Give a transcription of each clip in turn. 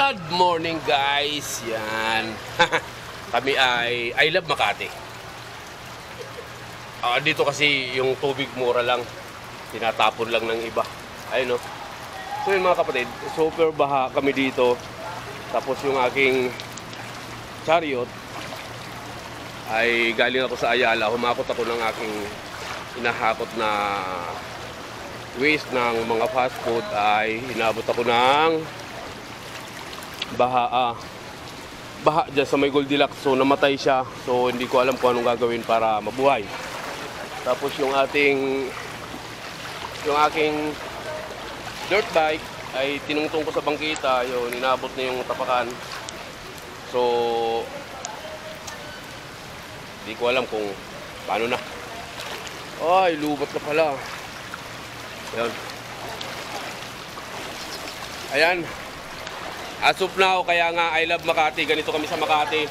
Good morning guys, yan. Kami ay I love Makati. Dito kasi yung tubig mura lang, tinatapon lang ng iba. Ayun no. So yun mga kapatid, super baha kami dito. Tapos yung aking chariot ay galing ako sa Ayala, humakot ako ng aking inahakot na waste ng mga fast food, ay inabot ako ng baha dyan sa may Goldilocks. So namatay siya, so hindi ko alam kung anong gagawin para mabuhay. Tapos yung aking dirt bike ay tinungtong ko sa bangkita, yun, inabot na yung tapakan. So hindi ko alam kung paano na. Ay, lubat na pala. Ayan. Ayan. As of now, kaya nga I love Makati. Ganito kami sa Makati.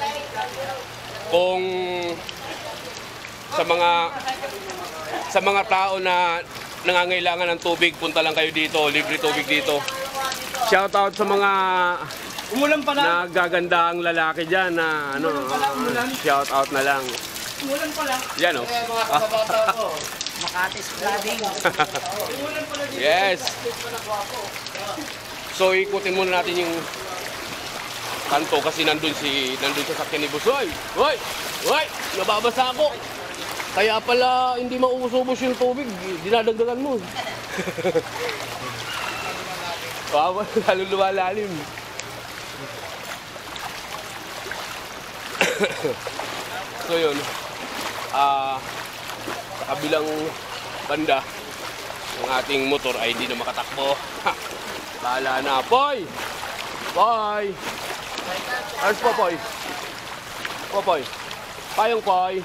Kung sa mga tao na nangangailangan ng tubig, punta lang kayo dito. Libre tubig dito. Shout out sa mga nagagandang lalaki dyan na shout out na lang. Umulan pala. Yan o. Makati's flooding. Yes. So ikutin muna natin yung kanto kasi nandun sa sakyan ni Boss. Hoy! Nababasa ako. Kaya pala hindi mauubos yung tubig. Dinadagdagan mo. Lalo lumalalim. So yun. Sa kabilang banda ng ating motor ay hindi na makatakbo. Bahala na. Poy! Ayos po, Poy. Poy. Payong, Poy.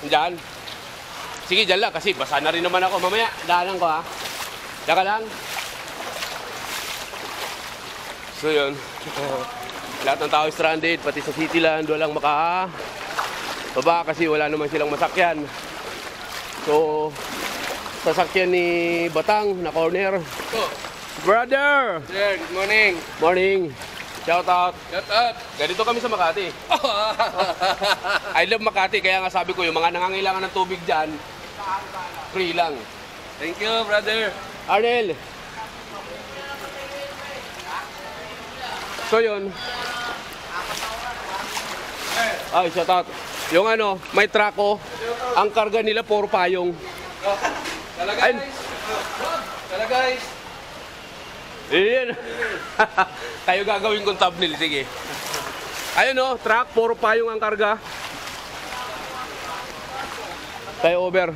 Diyan. Sige, dyan lang kasi basa na rin naman ako. Mamaya, daanan ko ha. Diyan ka lang. So yun. Lahat ng tao stranded, pati sa Cityland, walang baba kasi wala naman silang masakyan. So, sasakyan ni Batang na corner. Brother! Sir, good morning. Morning. Shout out. Ganito kami sa Makati. I love Makati, kaya nga sabi ko yung mga nangangailangan ng tubig dyan, free lang. Thank you, brother. Arnel. So yun. Ay, shout out. Yung may truck ko, ang karga nila puro payong. Tala guys. Ayan. Kayo gagawin kong thumbnail, sige. Ayun truck, puro payong ang karga. Tayo over.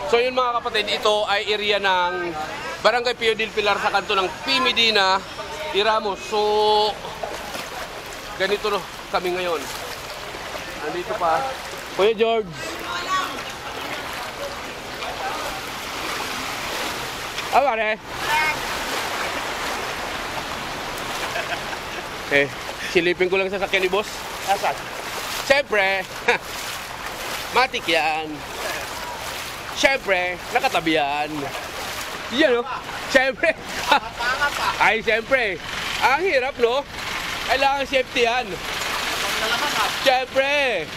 So yun mga kapatid, ito ay area ng Barangay Pio del Pilar sa kanto ng P. Medina, Iramos. So, ganito kami ngayon. Nandito pa Kuya George. Pare. Silipin ko lang sa sakyan ni Boss. Asan? Siyempre, matik yan. Siyempre, nakatabi yan. Yan Siyempre. Ay, siyempre. Ang hirap, no? Kailangan safety yan. Siyempre.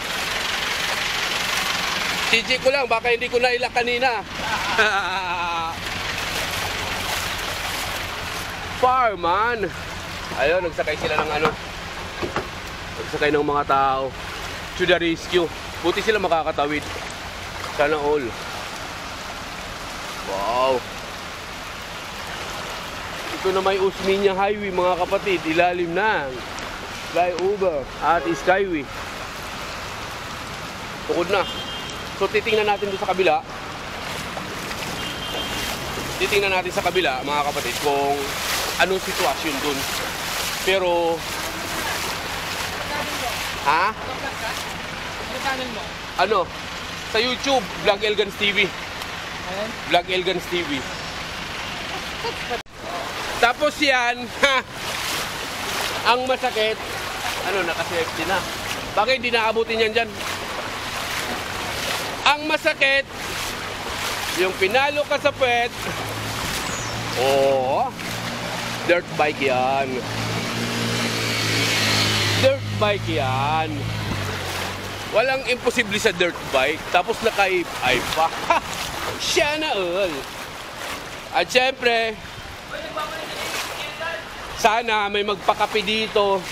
Chichi ko lang, baka hindi ko nailak kanina. Fireman. Ayun, nagsakay sila ng nagsakay ng mga tao to the rescue. Buti sila makakatawid. Sana all. Wow. Ito na may Osmeña Highway mga kapatid, ilalim ng flyover at skyway. Tukod na. So titingnan natin doon sa kabila. Titingnan natin sa kabila mga kapatid kung anong sitwasyon doon. Pero sa YouTube, Vlog Elgans TV. Vlog Elgans TV. Tapos yan, ang masakit, naka-safety na. Bakit hindi naabutin yan dyan? Ang masakit, yung pinalo ka sa puwet, dirt bike yan. Dirt bike yan. Walang imposible sa dirt bike. Tapos naka-i-i pa. Siya na all. At syempre, sana may magpakape dito.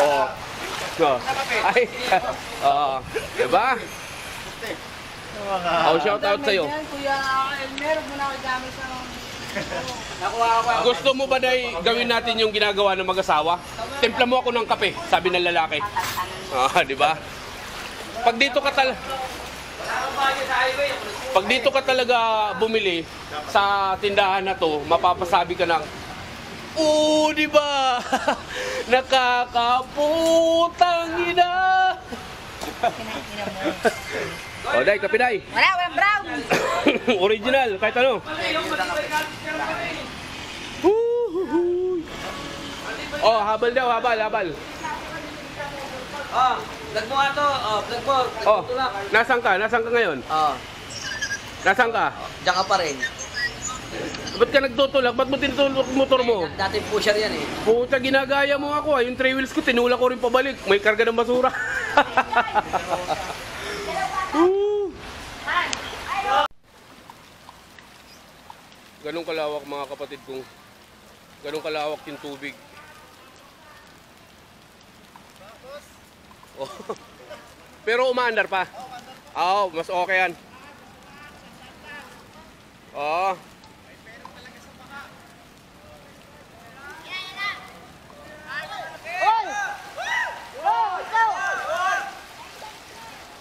Oh. No. Ay. Diba? Oh, shout out sa'yo. Kuya Elmer, muna ako gamit sa... Gusto mo ba na gawin natin yung ginagawa ng mag-asawa? Timpla mo ako ng kape, sabi ng lalaki. Di ba? Pag dito ka talaga bumili sa tindahan na to, mapapasabi ka ng, di ba? Nakakaputang ina. Day, kape day. Walang brown! Original, kahit ano. Habal daw, habal. Vlog mo nga to. Vlog mo. Nasaan ka ngayon? Nasaan ka? Diyan ka pa rin. Ba't ka nagtutulak? Ba't mo tinutulak motor mo? Dati pusher yan eh. Puta, ginagaya mo ako. Yung 3 wheels ko, tinulak ko rin pabalik. May karga ng basura. Ganong kalawak mga kapatid kong. Ganong kalawak yung tubig. Pero umaandar pa. Mas okay yan.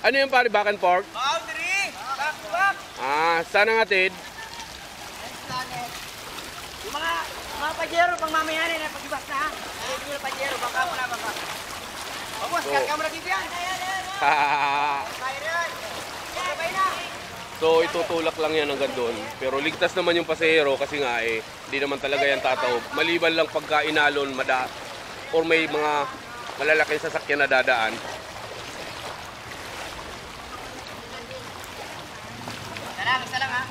Ano yung pare, back and forth? Boundary! Back! Saan ang atid? Yung mga pajero, pang mamayanin na pag-ibas na ha. Yung mga pajero, baka mo na baka. Boss, karga mo na dito yan. Sabay na. So itutulak lang yan hanggang doon. Pero ligtas naman yung pasahero kasi nga hindi naman talaga yan tataob. Maliban lang pagka inalon, or may mga malalaking sasakyan na dadaan. Isa lang ha.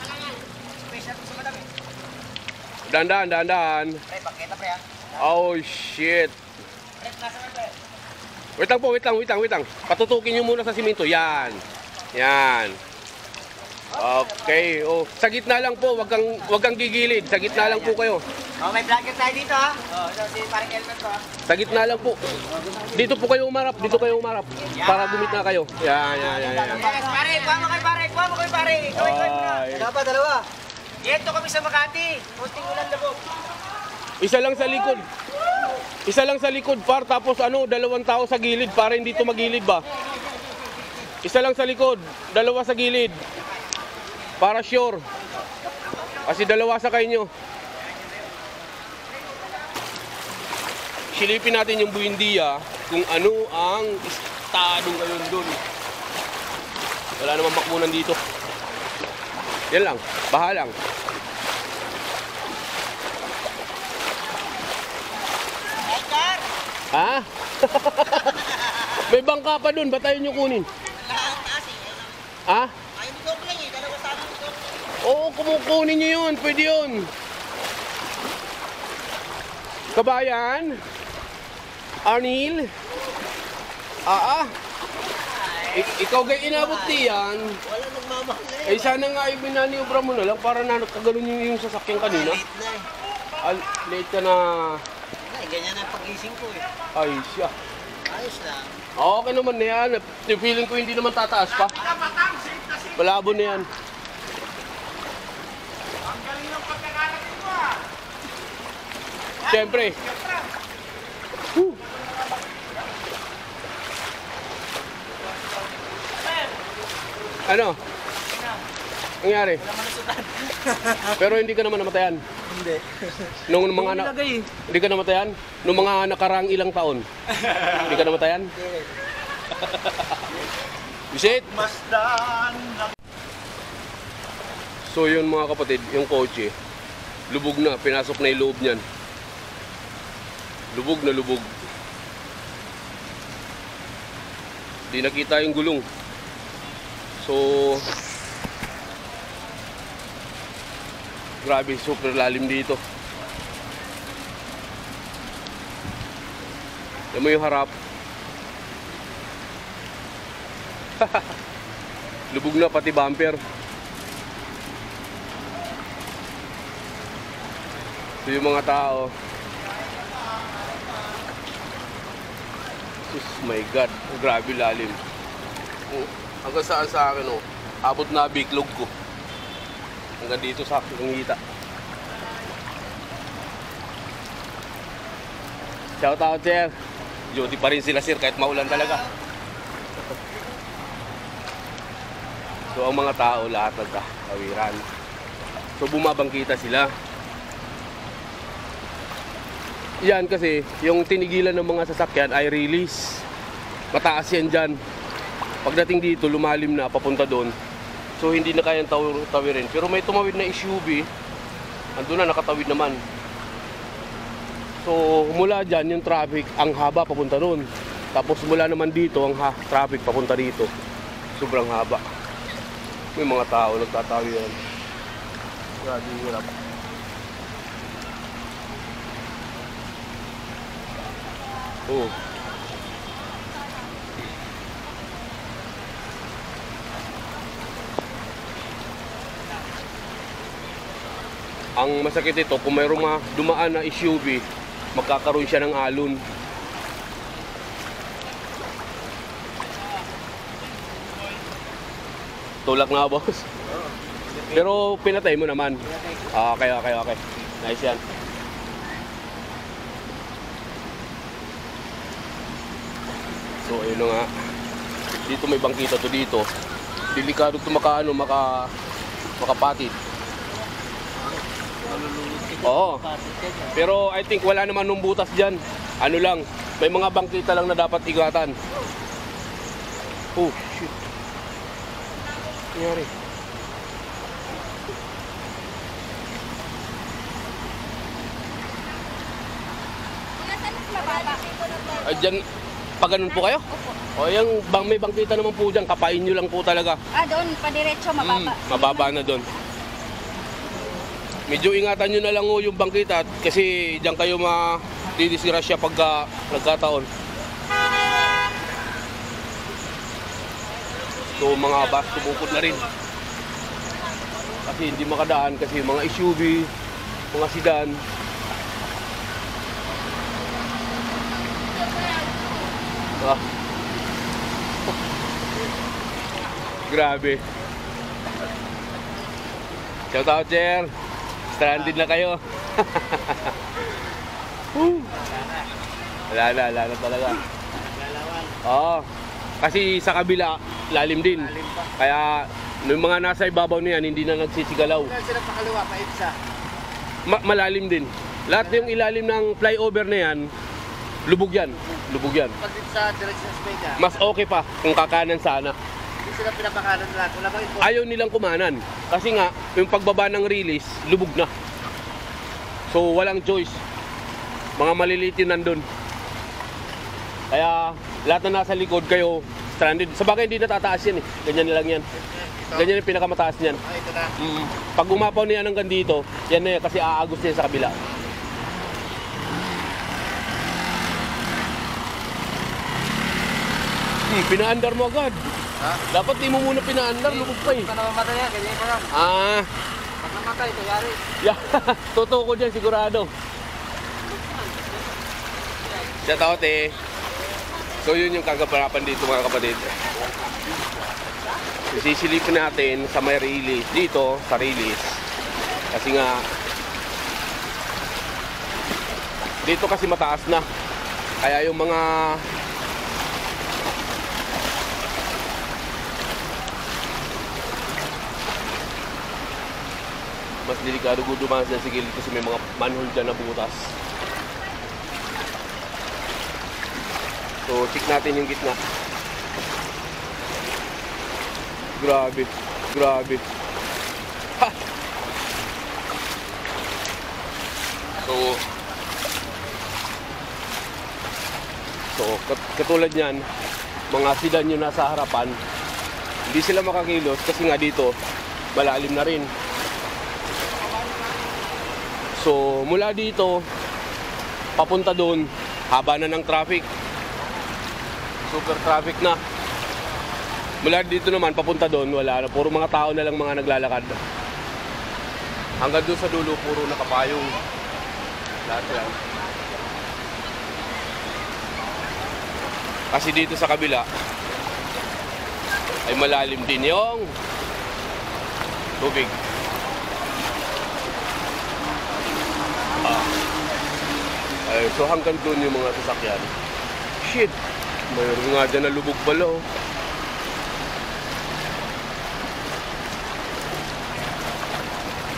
Special po sa madami. Dahan-dahan. Pre, pakita pre ha. Oh shit. Pre, nasa mo pre. Wait lang. Patutukin nyo muna sa simento. Yan. Okay. Sa gitna lang po. Wag kang gigilid. Sa gitna lang po kayo. May vlogger tayo dito ha. Si parang Elmer to ha. Sa gitna lang po. Dito po kayo umarap. Para gumitna kayo. Yan. Yes, pare. Kuha mo kayo pare. Ikaw pa, dalawa. Dito kami sa Makati. Posting ulan labog. Isa lang sa likod par, tapos 2 tao sa gilid para hindi to magilid ba. Isa lang sa likod, 2 sa gilid. Para sure. Kasi 2 sa kayo. Silipin natin yung Buendia kung ano ang estado ngayon doon. Wala namang bakmunan dito. Yan lang, baha lang. Ha? May bangka pa doon, ba't tayo nyo kunin? Ha? Oo, kumukunin nyo yun, pwede yun. Kabayan? Arnil? Ikaw gay inabot diyan. Wala nagmamahal Sana nga ibinaniobra mo na lang para nakaganon yung sasakyan kanina. Late ka na. Ganyan ang pagising ko eh. Ay siya. Ayos lang. Okay naman na yan. Feeling ko hindi naman tataas pa. Malabo na yan. Ang galing ng pagkakalatin mo ah. Siyempre. Ano? Nangyari? Pero hindi ka naman namatayan. Hindi. Nung mga hindi ka namatayan? Nung mga nakarang ilang taon? Hindi ka namatayan? Visit? So yun mga kapatid, yung kotse, lubog na, pinasok na yung loob niyan. Lubog na lubog. Di nakita yung gulong. So grabe, super lalim dito. Yan mo yung harap. Lubog na pati bumper. So yung mga tao. Oh my God, grabe lalim. Oh, hanggang saan sa akin oh. Abot na biklog ko. Hanggang dito sa aking hita. Shout out sir. Duty pa rin sila sir kahit maulan talaga. So ang mga tao lahat nagkakawiran. So bumabangkita sila. Yan kasi yung tinigilan ng mga sasakyan ay release. Mataas yan dyan. Pagdating dito lumalim na papunta doon. So hindi na kayang tawirin. Pero may tumawid na SUV. Andun na nakatawid naman. So mula dyan yung traffic ang haba papunta doon. Tapos mula naman dito ang traffic papunta dito. Sobrang haba. May mga tao nagtatawiran. Grabe hirap. Oh. Ang masakit ito, kung mayroong dumaan na SUV, magkakaroon siya ng alon. Tulak na boss. Pero pinatay mo naman. Okay. Nice yan. So ayun na nga. Dito may bangkita to dito. Delikado ito makapatid. Oo. Pero I think wala naman nung butas dyan. Ano lang, may mga bangkita lang na dapat igatan. Oh, shit. Nangyari. Ay, dyan, pag ganun po kayo? O, yung may bangkita naman po dyan, kapain nyo lang po talaga. Ah, doon, padiretso, mababa. Mababa na doon. Medyo ingatan nyo na lang o yung bangkita kasi dyan kayo madidisgrasya pagka nagkataon. So mga bus tumukod na rin. Kasi hindi makadaan kasi mga SUV, mga sedan. Grabe. Shout out sir. Stranded na kayo. Wala na talaga. Oo. Kasi sa kabila, lalim din. Kaya yung mga nasa ibabaw niyan, hindi na nagsisigalaw. Sila pakaliwa, paitsa. Malalim din. Lahat yung ilalim ng flyover na yan, lubog yan. Lubog yan. Pag dito sa direction sa Vega, Mas okay pa kung kakanan sana. hindi sila pinapakanan lahat. Wala bang info? Ayaw nilang kumanan. Kasi nga, yung pagbaba ng release, lubog na. So, walang choice. Mga maliliit yun nandun. Kaya, lahat na nasa likod kayo, stranded. Sa bagay, hindi natataas yan eh. Ganyan na lang yan. Ganyan yung pinakamataas niyan. Ah, ito na. Pag umapaw niya hanggang dito, yan na yan, kasi aagos niya sa kabila. Pinaandar mo agad. Ha? Dapat di mo muna pinaandar, lubog pa eh. Baka namamatay yan, ganyan pa lang. Pag namatay, kayari. Yeah, totoo ko dyan, sigurado. Shout out eh. So yun yung kagaparapan dito mga kapatid. Sisilipin natin sa may release, dito sa release. Kasi nga, dito kasi mataas na. Kaya yung mga mas delikado kung dumaan sa gilid kasi may mga manhole dyan na butas. So, check natin yung gitna. Grabe. Grabe. Ha! So, katulad niyan, mga sedan yung nasa harapan, hindi sila makakilos kasi nga dito, malalim na rin. So, mula dito, papunta doon, haba na ng traffic. Super traffic na. Mula dito naman, papunta doon, wala na. Puro mga tao na lang mga naglalakad. Hanggang doon sa dulo, puro nakapayong. Lahat yan. Kasi dito sa kabila, ay malalim din yung tubig. Ay, so hanggang doon yung mga sasakyan. Shit! Mayroon nga dyan na lubog pala, oh.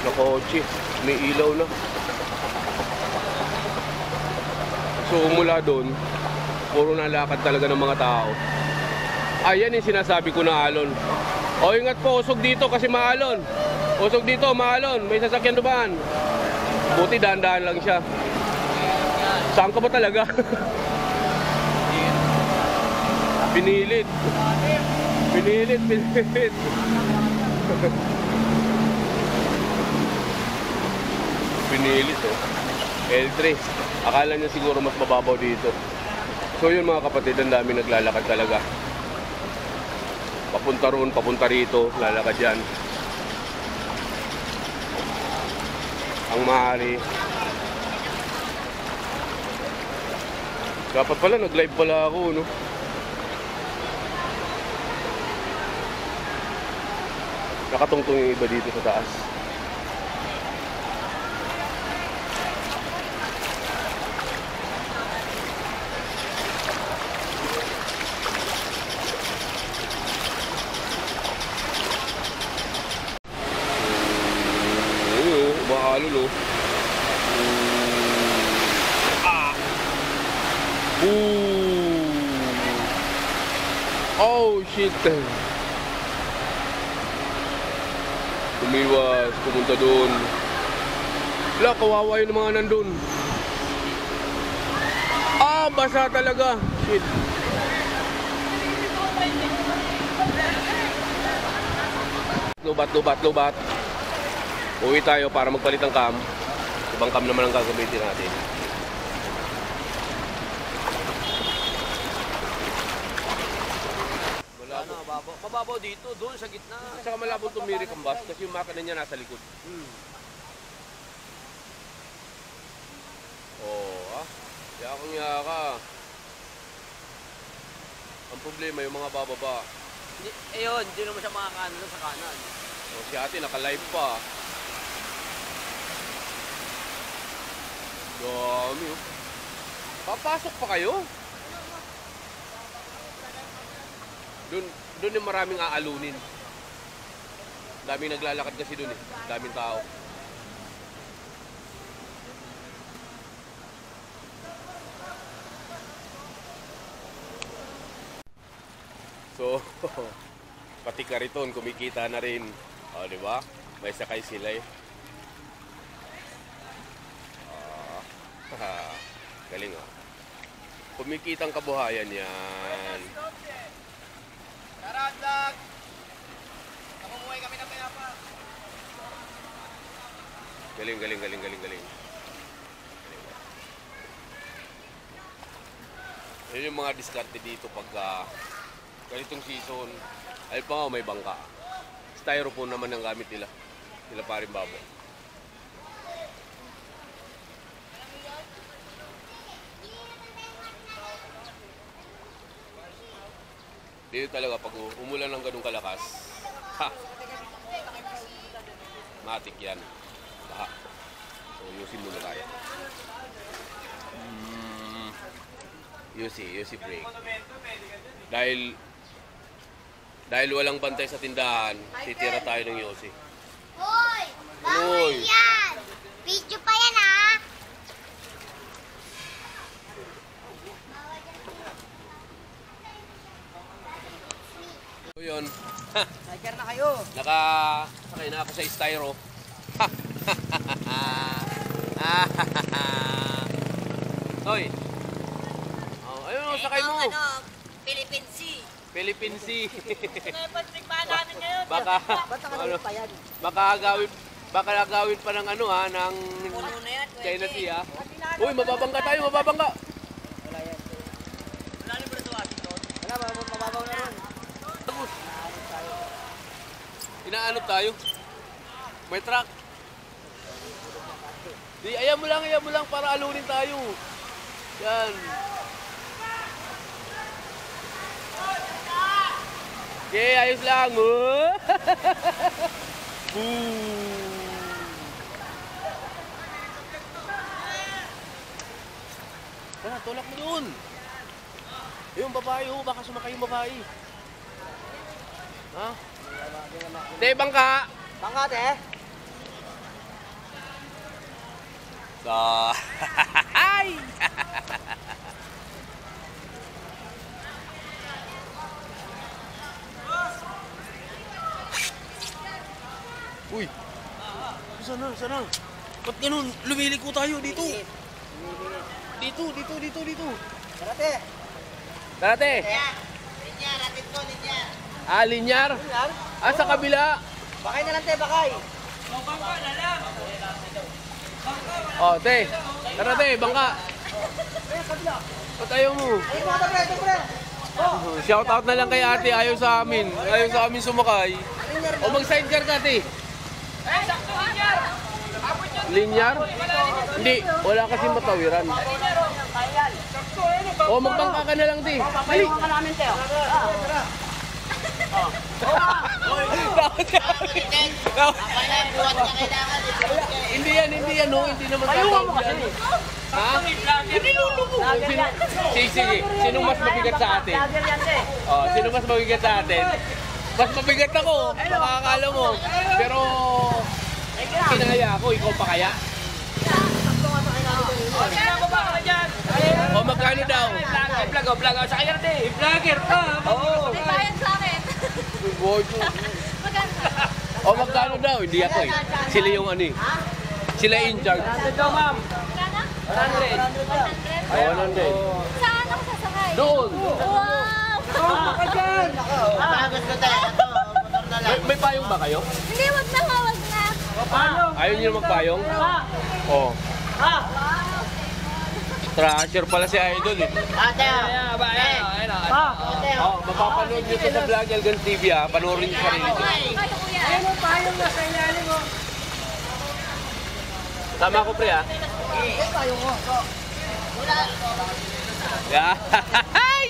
Na kotse, may ilaw na. So mula doon, puro nalakad talaga ng mga tao. Ayan yung sinasabi ko na alon. O ingat po, usog dito kasi maalon. Usog dito, maalon. May sasakyan dumaan. Buti dahan-dahan lang siya. Saan ka ba talaga? Pinilit. Pinilit. Pinilit, oh. L3. Akala niya siguro mas mababaw dito. So yun mga kapatid, ang dami naglalakad talaga. Papunta roon, papunta rito, lalakad yan. Ang maaari. Dapat pala, nag-live pala ako, no? Nakatungtong yung iba dito sa taas. Bahalo, no? Oh, shit. Umiwas, pumunta doon. Wala, kawawa yung mga nandun. Basa talaga. Shit. Lubat. Uwi tayo para magpalit ng cam. Ibang cam naman ang gagamitin natin. Mababaw dito, doon sa gitna. Saka malabong tumirik ang bus kasi yung makina niya nasa likod. Yakang-yaka. Ang problema yung mga bababa. Ayun, hindi naman siya makakaano sa kanan. O, si ate naka-live pa. Dami, oh. Papasok pa kayo? Doon yung maraming aalunin. Daming naglalakad kasi doon, eh. Daming tao. So, pati Kariton kumikita na rin. O, di ba? May sakay sila, eh. Galing, oh. Kumikita ang kabuhayan yan. Karandag! Namumuhay kami ng pinapa. Galing. Yun yung mga diskarte dito pagka ganitong season. Ay pa nga, may bangka. Styrofoam naman ang gamit nila. Sila pa rin babo. Dito talaga pag umulan ng ganung kalakas, matik yan. Baha. So, yusin muna tayo. Yusi break. Dahil walang bantay sa tindahan, titira tayo ng yusi. Hoy! Bawal yan! Video pa yan, ha? So yun, Nagkar na kayo. nakasakay na ako sa styro. Hoy! Oh, ayun, sakay mo. Philippine Sea. Philippine Sea. Ano yung pagtrikbahan namin ngayon? Baka, Ba't nakalimit pa yan? baka agawin Baka nagawin pa ng ano ha, ng Puno na yan. China Sea. Uy, mababangga tayo, mababangga. Wala, mababaw na rin. Inaano tayo? May truck. Di, ayan mo lang para alunin tayo. Yan. Okay, ayos lang. Oh. Tara, tulak mo doon. Yung babae, oh, baka sumakay yung babae. Ha? Te, bangka. Bangka, te. Ay! Uy! Sana. Ba't ganun? Lumiliko tayo dito. Dito. Tara, te. Tara, te. Linyar, atin po, linyar. Ah, linyar. Ah, sa kabila. Bakay na lang, te, bakay. Oh, te. Tara, te. Bangka. Ba't ayaw mo? Ayun, mga pre, ito, pre. Shout out na lang kay ate. Ayaw sa amin sumakay. O mag-sidecar ka, te. Linyar? Hindi. Wala kasi matawiran. O, magbangka ka na lang, te. Dali. Ka namin, te. Hindi yan, no? Hindi naman tatawag yan. Ha? Hindi lulubo. Sige. Sinong mas mabigat sa atin? Oh, sino mas mabigat sa atin? Mas mabigat ako. Makakala mo. Pero, kinaya ako. Ikaw pa kaya? O, magkano daw? Vlog. Sakay ka natin. Vlogger pa. Oo. May bayad sa akin. Maganda. O, magkano daw? Hindi ako eh. Sila yung ano eh. Sila in charge. Ito, ma'am. Magkano? 100. 100? Oo, nandun. Saan ako sasakay? Doon. Wow! May payong ba kayo? Hindi, wag na. Ayaw niyo magpayong? Oo. Trasher pala si Idol eh. Oh, mapapanood niyo to sa vlog Elgan TV ah. Panoorin niyo sarili niyo. Kaya kuya. Ayun, payong nasa ilalim, mo. Tama ko pre ah. Payong mo. Yeah. Ay.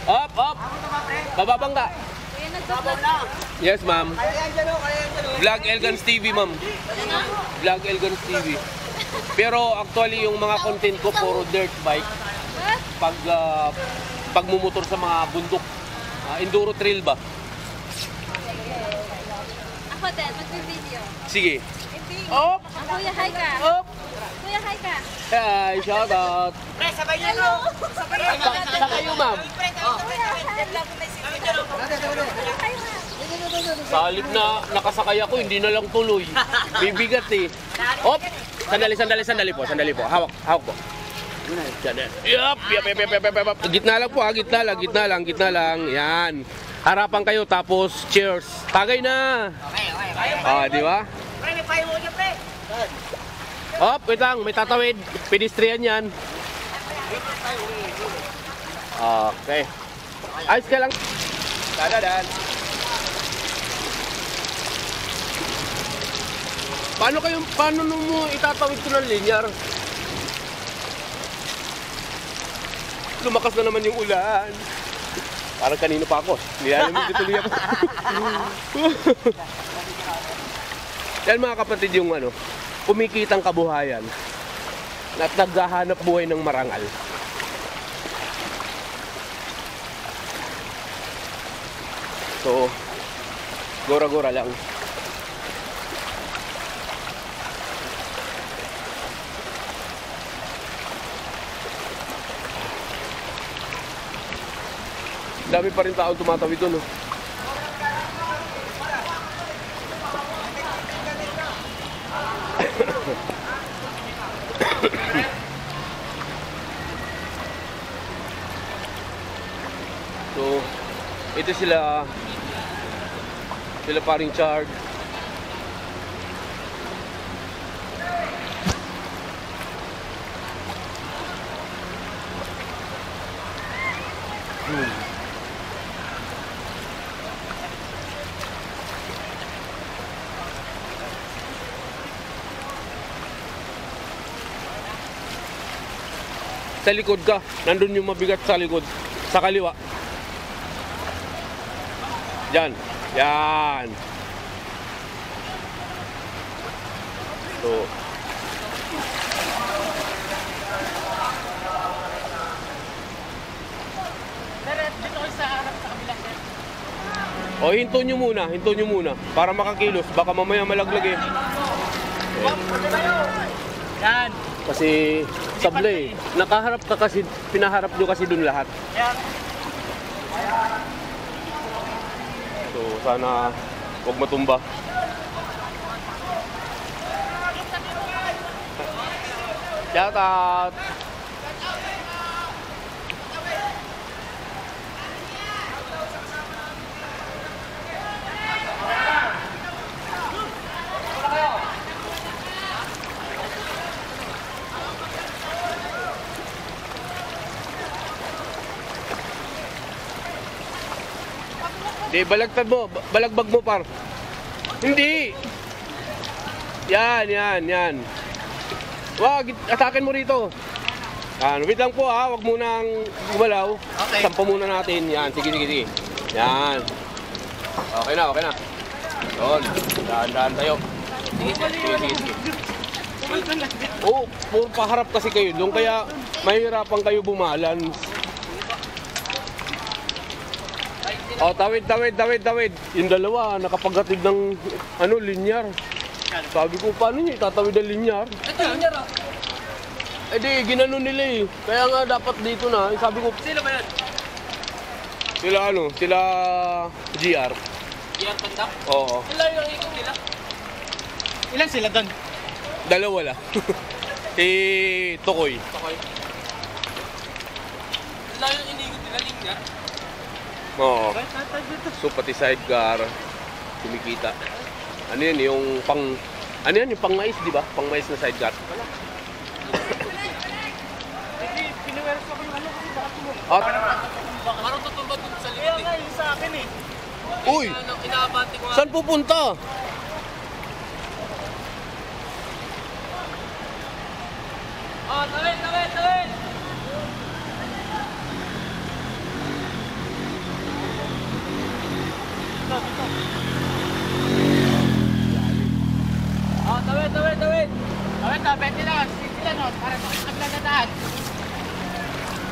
Up. Bababangga. Kuya, nagbablog. Yes, ma'am. Kaya yan dyan, kaya yan dyan. Vlog Elgans TV, ma'am. Vlog Elgans TV. Pero actually yung mga content ko puro dirt bike. Pagmumotor sa mga bundok. Enduro trail ba? Ako din, mag-video. Sige. Op! Kuya, hi ka. Up. Kuya, hi ka. Hi, shout out. Pre, sabay niyo, no? Sabay niyo. Sa kayo, ma'am. Kuya, hi ka. Sa halip na nakasakay ako, hindi na lang tuloy. Bibigat eh. Op! Sandali po. Hawak po. Yup. Gitna lang po ha, gitna lang. Yan. Harapan kayo tapos cheers. Tagay na. Okay. Di ba? Pre, may payong mo niya, pre. Op, wait lang, may tatawid. Pedestrian yan. Okay. Ayos ka lang. Dadadan. Paano mo itatawid ko ng linyar? Lumakas na naman yung ulan. Parang kanino pa ako. Hindi alam mo, tuloy ako. Yan mga kapatid yung kumikitang kabuhayan at naghahanap buhay ng marangal. So, gora-gora lang. Dami pa rin taong tumatawid doon. So, ito sila Sila paring Chard. Sa likod ka, nandun yung mabigat sa likod. Sa kaliwa. Diyan. Yan. So. Dito ko sa harap sa kabila. O, hinto nyo muna. Para makakilos. Baka mamaya malaglag eh. Yan. Kasi sablay. Nakaharap ka kasi, pinaharap nyo kasi dun lahat. Yan. So, sana huwag matumba. Shout out! Hindi, balagtad mo. Balagbag mo, par. Hindi. Yan. Wag, atakin mo rito. Yan, wait lang po ha. Wag munang gumalaw. Okay. Sampo muna natin. Yan, sige. Yan. Okay na. Yun. Dahan-dahan tayo. Sige. Oh, puro paharap kasi kayo doon. Kaya mahirapan kayo bumalance. Oh, tawid. Yung dalawa, nakapaghatid ng linyar. Sabi ko, paano nyo itatawid ang linyar? Ito yung nyara. Eh di, ginanon nila eh. Kaya nga dapat dito na. Sabi ko, Sino ba yan? sila GR. Yan, pandak. Oo, Ilan yung ikot nila? Ilan sila doon? dalawa lang. Si Tokoy. Okay. Ilan yung inikot nila, linya? Oo. So pati sidecar, kumikita. Ano yan, yung pang... Ano yan, yung pang mais, di ba? Pang mais na sidecar. Piniweras ko yung ano kasi baka tumuha. At, Parang tutumba dun sa Kaya likod nga eh. yung sa akin eh. uy! Inaabante ko nga. Saan pupunta? Oh, tawid! Oh, tawid! Tawid to, 20 lang. Sila no, para sa kaglalataan.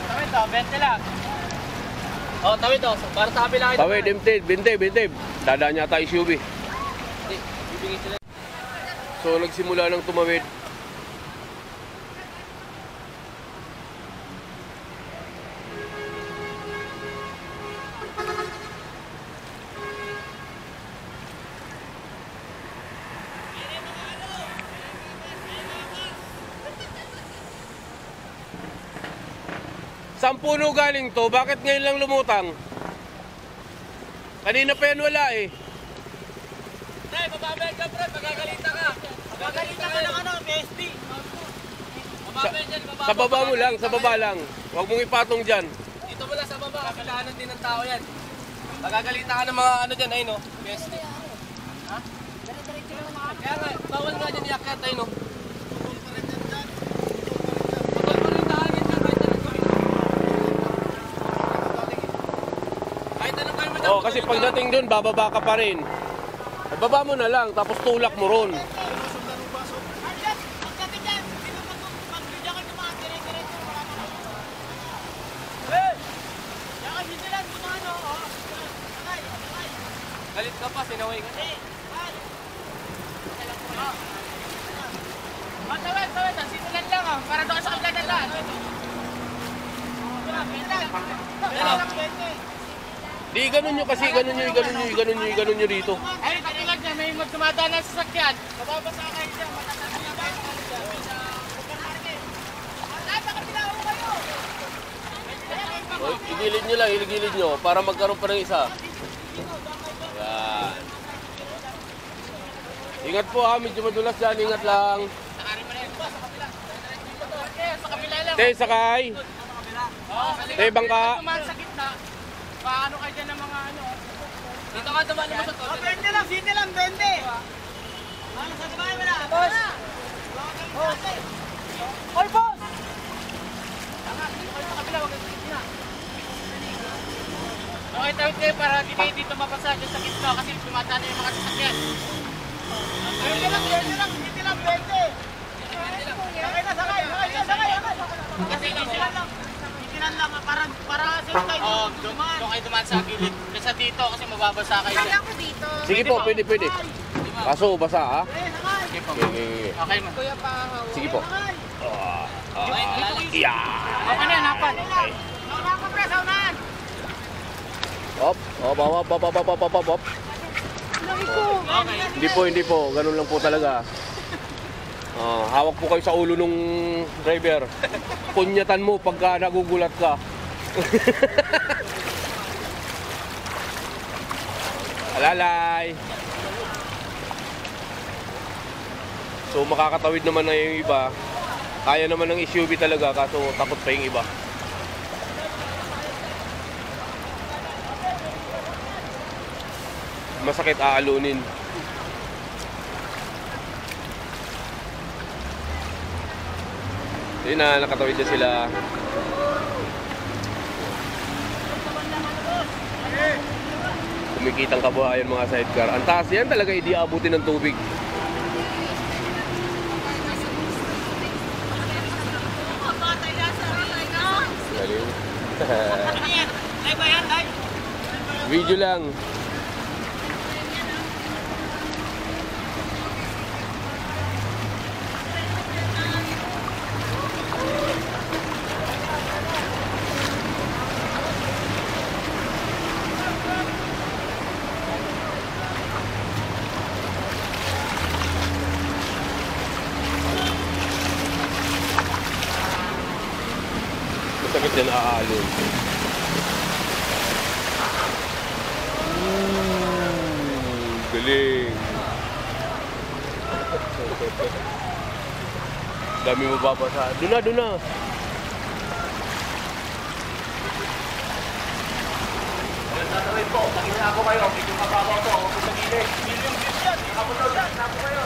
Tawid to, 20 lang. Oh, tawid to. Para sa kabila kayo. Tawid, bintib. Dadaan yata SUV. Hindi, bibigay sila. So nagsimula ng tumawid. Saan puno galing to? Bakit ngayon lang lumutang? Kanina pa yan wala eh. Nay, bababel ka, pre. Magagalita ka. Gagalita ka ng ano, PSP. Bababel dyan, bababel. Sa baba mo lang, sa baba lang. Huwag mong ipatong dyan. Dito mo lang sa baba. Kapilahanan din ng tao yan. Magagalita ka ng mga ano dyan, ay no? PSD. Ha? Kaya nga, bawal nga dyan iakyat ay no? Bawal pa rin dyan. Bawal pa rin daanin dyan kahit anong gawin mo. Kahit anong gawin mo dyan. Oh, kasi pagdating dun, bababa ka pa rin. Baba mo na lang, tapos tulak mo ron. Galit ka pa, sinaway ka. Tawid. Simulan lang ah. Para doon sa kaglalataan. Di, ganun nyo kasi, ganun nyo rito. Ay, katulad niya, may magdumadaan ng sasakyan. Mababasa kayo dyan, matatasilaban kayo dyan. Ay, baka pinawa kayo. Oh, igilid nyo lang, para magkaroon pa ng isa. Yan. Ingat po ha, medyo madulas dyan, ingat lang. Sakarin mo na yun. Sa kabila. Sa kabila lang. Te, sakay. Te, bangka. Tumaan sa gitna. Paano kayo dyan ng mga ano? Dito ka dumaan mo sa to. Bende lang, sinde lang, bende. Ano sa sabay mo na? Boss! Hoy, boss! Tama, hoy sa kabila, wag sa gitna. Okay, tawid kayo para di kayo dito mapasa dyan sa gitna kasi tumataan na yung mga sasakyan. Bende lang, sinde lang, bende. Sakay na, sakay. Kasi isinan lang, para safe kayo. Oo, doon kayo dumaan sa gilid. Kesa dito kasi mababasa kayo dyan. Ako dito. Sige po, pwede. Kaso, basa ha. Sige po. Okay. Okay mo. Kuya Pahaw. Sige po. Yeah. Okay na, hanapan. Saunahan ko, pre, saunahan. Op. Hindi po. Ganun lang po talaga. Hawak po kayo sa ulo nung driver. Kunyatan mo pagka nagugulat ka. Alalay. So makakatawid naman na yung iba. Kaya naman ng SUV talaga, kaso takot pa yung iba. Masakit aalunin. Yun na, nakatawid na sila. Kumikitang kabuhayan mga sidecar. Ang taas yan talaga, hindi abutin ng tubig. Galing. Video lang. Masakit yan aalon. Galing. Dami mababasa. Doon na. Tatawid po. Takina ako kayo. Medyo mababaw po. Ako sa gilid. Million views yan. Ako daw yan. Ako kayo.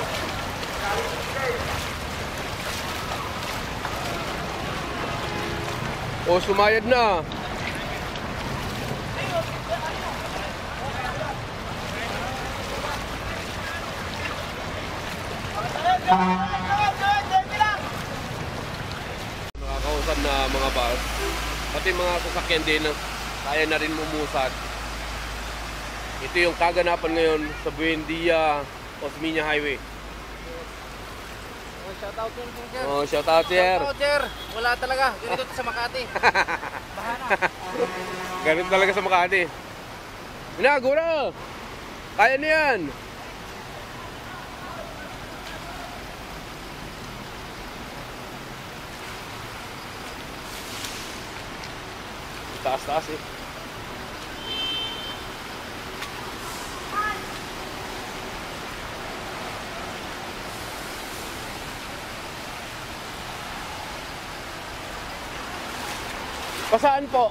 O, sumayad na. Nakakausap na mga bus, pati mga sasakyan din, kaya na rin mumusad. Ito yung kaganapan ngayon sa Buendia, Osmeña Highway. Shoutout yun, sir. Oh, shout out, sir. Shoutout, sir. Wala talaga. Ganito sa Makati. Bahana. Ganun talaga sa Makati. Go na! Kaya na yan! Taas eh. Pasaan po?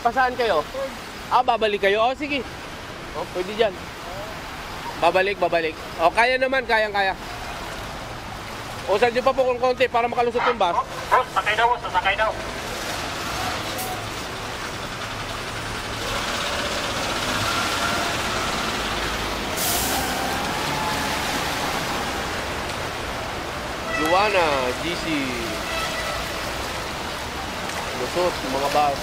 Pasaan kayo? Babalik kayo? O, sige. O, pwede dyan. Babalik. O, kaya naman, kayang-kaya. O, saan nyo pa po kung konti para makalusot yung bus? Sakay daw. Luana, GC. Lusot, mga bus.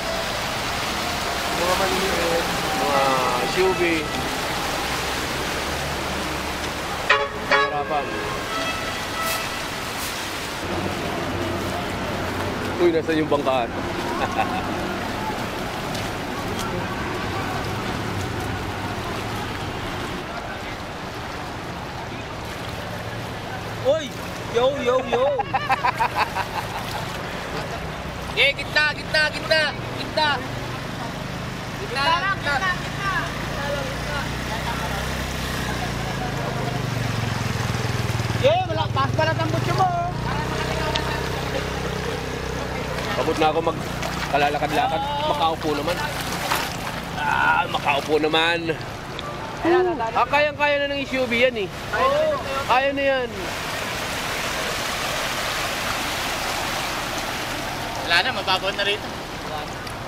Mga maliliit, mga SUV. Harapan. Uy, nasan yung bangkaan? Uy! Yo! Gitna! Wala. Papalat ang butyo mo. Pagod na ako kalalakad-lakad. Makaupo naman. Makaupo naman. Kayang-kaya na ng SUV yan eh. Kaya na yan. Wala na, mababaw na rito.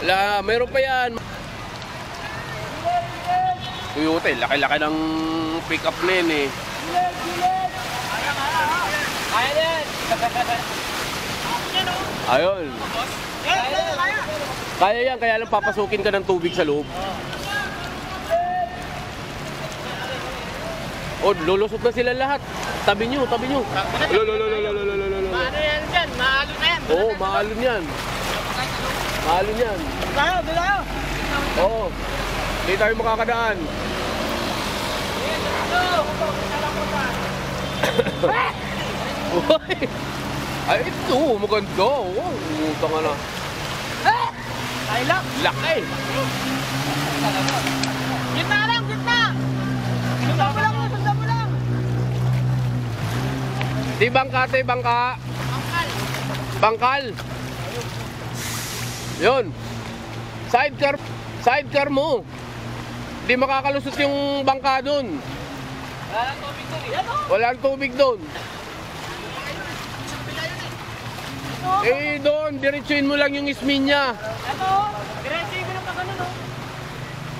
Wala, mayroon pa yan. Toyota, laki-laki ng pick-up na yan eh. Kaya na yan. Ayun. Kaya yan, kaya lang papasukin ka ng tubig sa loob. Oh, lulusot na sila lahat. Tabi nyo, tabi nyo. Ano yan dyan? Maalo na yan. Oo, maalon yan. Maalon yan. Tayo, tayo. Oo. Hindi tayo makakadaan. Uy! Ay, ito, maganda. Oh, utang na. Ay lang. Laki! Gitna lang, gitna. Sundan mo lang, sundan mo lang. Di bangka, te, bangka. Angkal. Bangkal. Yun. Sidecar mo. Di makakalusot yung bangka dun. Wala nang tubig doon eh. Walang tubig dun. Eh, doon, diretsuin mo lang yung ismin niya. Ano? Diretso yung binang pagano, no?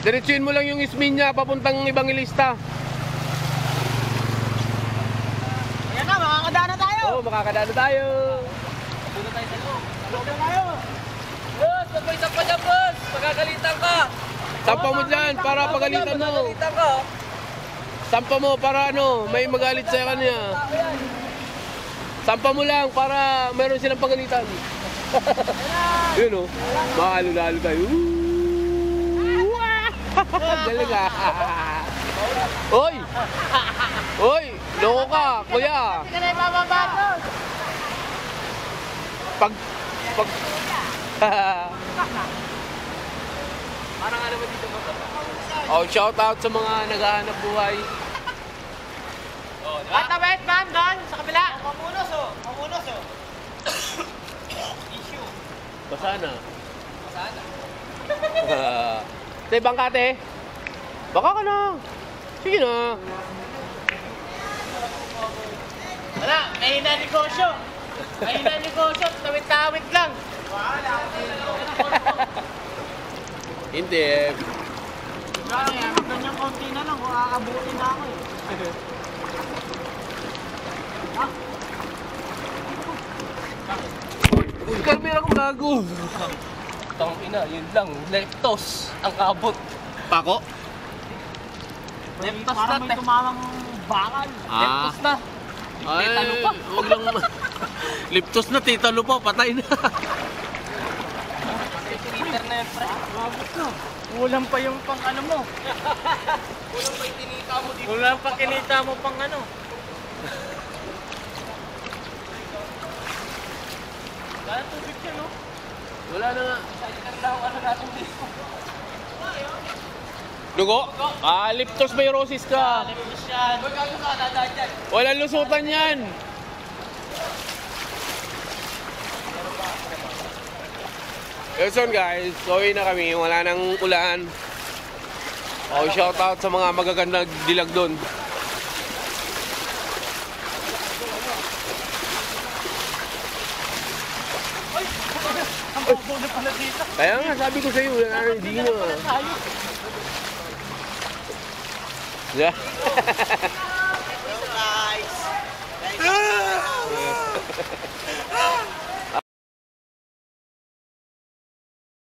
Diretsuin mo lang yung ismin niya, papuntang Evangelista. Ayan na, makakadaan na tayo. Oo, makakadaan na tayo. Puno tayo sa loob. Tulog na tayo. Boss, wag mo isang pa dyan, boss. Magagalitan ka. Sampa mo dyan, para pagalitan mo. Magagalitan ka. Sampa mo, para ano, may magalit sa kanya. Sampa mo lang, para meron silang pagalitan. Yun o, makaalula-alo tayo. Galing ah. Oy! Oy! Loko ka, kuya! Hindi ka na ipapabatos. Pag... Parang ano naman dito ba? Oh, shout out sa mga naghahanap buhay. Oh, di ba? Bata ba man doon sa kabila? Mamunos oh. Mamunos oh. Issue. Basa na. Sana. Te, bangka te. Baka ka na. Sige na. Wala, mahina negosyo. Mahina negosyo, tawid-tawid lang. Hindi. Ano yan, ganyang konti na lang kung aabutin na ako eh. Uy, kamera kong gago. Tang ina, yun lang. Leptos ang abot. Pako? Leptos Parang na, may tumawang bakal. Leptos na. Ay, Talo pa. huwag lang. Liptos na, titalo pa, patay na. Liter na yun, pre. Kulang pa yung pang ano mo. Kulang pa yung tinita mo dito. Kulang pa kinita mo pang ano. Wala tubig siya, no? Wala na nga. Sa liter na ang ano natin dito. Dugo? Liptos virosis ka. Leptos yan. Magkano ka, dadaan dyan? Walang lusutan yan. Listen guys, uwi na kami. Wala nang ulan. Oh, shout out sa mga magagandang dilag doon. Ang bobo na pala dito. Kaya nga, sabi ko sa'yo, wala na, hindi na. Tayo. Yeah.